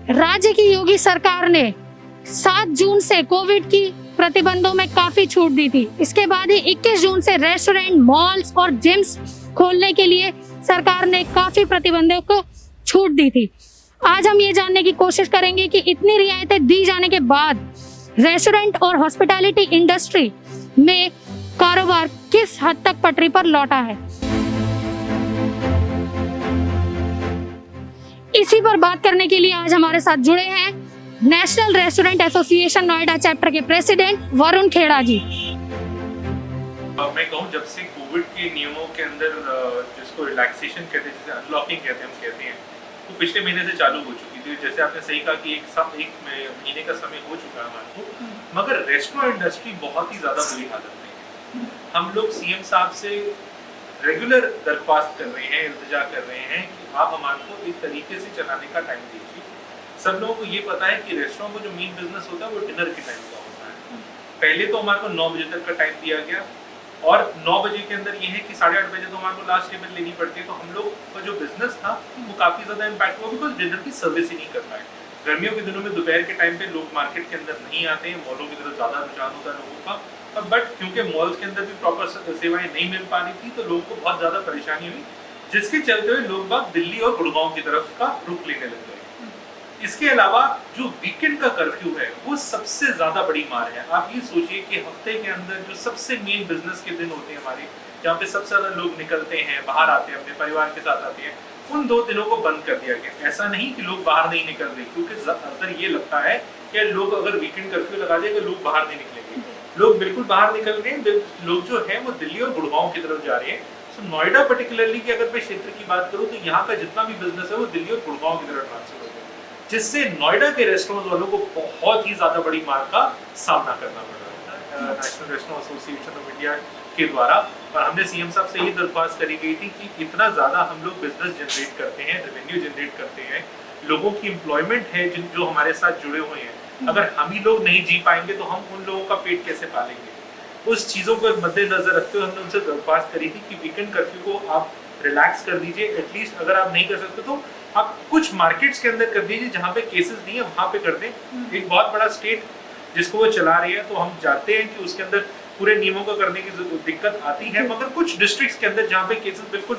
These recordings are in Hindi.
राज्य की योगी सरकार ने 7 जून से कोविड की प्रतिबंधों में काफी छूट दी थी। इसके बाद ही 21 जून से रेस्टोरेंट, मॉल्स और जिम्स खोलने के लिए सरकार ने काफी प्रतिबंधों को छूट दी थी। आज हम ये जानने की कोशिश करेंगे कि इतनी रियायतें दी जाने के बाद रेस्टोरेंट और हॉस्पिटैलिटी इंडस्ट्री में कारोबार किस हद तक पटरी पर लौटा है। इसी पर बात करने के लिए आज हमारे साथ जुड़े हैं national restaurant association Noida chapter के प्रेसिडेंट वरुण खेड़ा जी। मैं कहूँ जब से कोविड के नियमों के अंदर जिसको रिलैक्सेशन कहते हैं, जिसे अनलॉकिंग कहते हैं, वो पिछले महीने से चालू हो चुकी थी। जैसे आपने सही कहा कि एक महीने का समय हो चुका है हमारे को, मगर रेस्टोरेंट इंडस्ट्री बहुत ही ज़्यादा बुरी हालत में है। हम लोग सीएम साहब से रेगुलर दरख्वास्त कर रहे हैं, इल्तिजा कर रहे हैं कि आप हमारे को एक तरीके से चलाने का टाइम दीजिए। सब लोगों को ये पता है कि रेस्टोरेंट को जो मेन बिजनेस होता है वो डिनर के टाइम का होता है। पहले तो हमारे को 9 बजे तक का टाइम दिया गया और 9 बजे के अंदर ये है कि 8:30 बजे तो हमारे को लास्ट टेबल लेनी पड़ती है। तो हम लोग का जो बिजनेस था वो काफ़ी ज़्यादा इम्पैक्ट हुआ, बिकॉज डिनर की सर्विस ही नहीं कर पाए। गर्मियों के दिनों में दोपहर के टाइम पे लोग मार्केट के अंदर नहीं आते हैं, मॉलों की तरफ ज़्यादा रुझान होता है लोगों का। बट क्योंकि मॉल्स के अंदर भी प्रॉपर सेवाएं नहीं मिल पा रही थी तो लोगों को बहुत ज़्यादा परेशानी हुई, जिसके चलते हुए लोग बाग दिल्ली और गुड़गांव की तरफ का रुख लेने लग गए। इसके अलावा जो वीकेंड का कर्फ्यू है वो सबसे ज्यादा बड़ी मार है। आप ये सोचिए कि हफ्ते के अंदर जो सबसे मेन बिजनेस के दिन होते हैं हमारे, जहाँ पे सबसे ज्यादा लोग निकलते हैं, बाहर आते हैं, अपने परिवार के साथ आते हैं, उन 2 दिनों को बंद कर दिया गया। ऐसा नहीं कि लोग बाहर नहीं निकल रहे, क्योंकि ज्यादातर ये लगता है कि लोग अगर वीकेंड कर्फ्यू लगा दिया तो लोग बाहर नहीं निकलेंगे। लोग बिल्कुल बाहर निकल रहे हैं। लोग जो है वो दिल्ली और गुड़गांव की तरफ जा रहे हैं। सो नोएडा पर्टिकुलरली की अगर मैं क्षेत्र की बात करूँ तो यहाँ का जितना भी बिजनेस है वो दिल्ली और गुड़गांव की तरफ ट्रांसफर हो गया, जिससे नोएडा के रेस्टोरेंट वालों को बहुत ही ज्यादा बड़ी मार का सामना करना पड़ रहा है national restaurant association of India के द्वारा। और हमने सीएम साहब से ये दरख्वास्त करी गई थी कि इतना ज्यादा हम लोग बिजनेस जनरेट करते हैं, रेवेन्यू जनरेट करते हैं, लोगों की एम्प्लॉयमेंट है जो हमारे साथ जुड़े हुए हैं, अगर हम ही लोग नहीं जी पाएंगे तो हम उन लोगों का पेट कैसे पालेंगे। उस चीज़ों को मद्देनजर रखते हुए हमने उनसे दरख्वास्त करी थी कि वीकेंड कर्फ्यू को आप रिलैक्स कर दीजिए। एटलीस्ट अगर आप नहीं कर सकते तो आप कुछ मार्केट्स के अंदर कर दीजिए, जहाँ पे केसेस नहीं है वहाँ पे कर दें। एक बहुत बड़ा स्टेट जिसको वो चला रही है, तो हम जानते हैं कि उसके अंदर पूरे नियमों का करने की दिक्कत आती है, मगर कुछ डिस्ट्रिक्ट्स के अंदर जहाँ पे केसेस बिल्कुल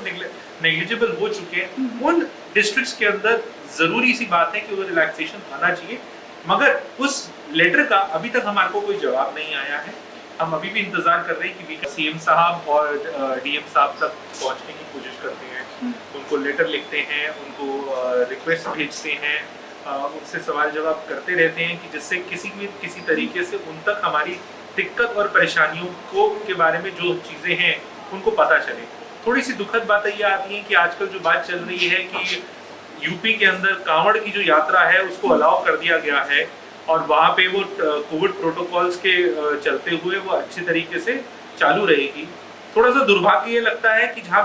नेग्लिजिबल हो चुके हैं, उन डिस्ट्रिक्ट्स के अंदर जरूरी सी बात है कि वो रिलैक्सेशन आना चाहिए। मगर उस लेटर का अभी तक हमारे को कोई जवाब नहीं आया है। हम अभी भी इंतजार कर रहे हैं कि सीएम साहब और डीएम साहब तक पहुंचने की कोशिश करते हैं, उनको लेटर लिखते हैं, उनको रिक्वेस्ट भेजते हैं, उनसे सवाल जवाब करते रहते हैं कि जिससे किसी तरीके से उन तक हमारी दिक्कत और परेशानियों के बारे में जो चीज़ें हैं उनको पता चले। थोड़ी सी दुखद बात ये आती है कि आजकल जो बात चल रही है कि यूपी के अंदर कांवड़ की जो यात्रा है उसको अलाउ कर दिया गया है और वहाँ पे वो कोविड प्रोटोकॉल्स के चलते हुए वो अच्छे तरीके से चालू रहेगी। थोड़ा सा दुर्भाग्य ये लगता है कि जहाँ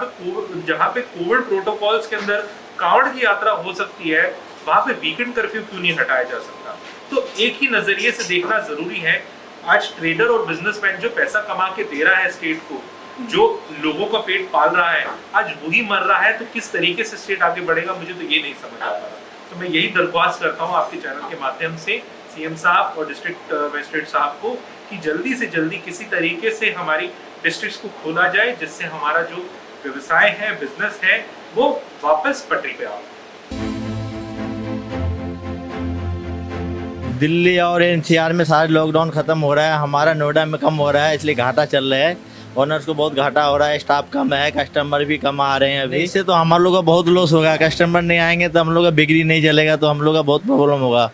पे कोविड प्रोटोकॉल्स के अंदर कांवड़ की यात्रा हो सकती है, वहाँ पे वीकेंड कर्फ्यू क्यों नहीं हटाया जा सकता। तो एक ही नजरिए से देखना जरूरी है। आज ट्रेडर और बिजनेसमैन जो पैसा कमा के दे रहा है स्टेट को, जो लोगों का पेट पाल रहा है, आज वही मर रहा है, तो किस तरीके से स्टेट आगे बढ़ेगा मुझे तो ये नहीं समझ आ रहा। तो मैं यही दरख्वास्त करता हूँ आपके चैनल के माध्यम से सीएम साहब और डिस्ट्रिक्ट मजिस्ट्रेट साहब को कि जल्दी से जल्दी किसी तरीके से हमारी डिस्ट्रिक्ट्स को खोला जाए, जिससे हमारा जो व्यवसाय है, बिजनेस है, वो वापस पटरी पे आए। दिल्ली और एनसीआर में सारे लॉकडाउन खत्म हो रहा है, हमारा नोएडा में कम हो रहा है, इसलिए घाटा चल रहा है। ओनर्स को बहुत घाटा हो रहा है, स्टाफ कम है, कस्टमर भी कम आ रहे हैं अभी। इससे तो हम लोग का बहुत लॉस होगा। कस्टमर नहीं आएंगे तो हम लोग का बिक्री नहीं चलेगा, तो हम लोग का बहुत प्रॉब्लम होगा।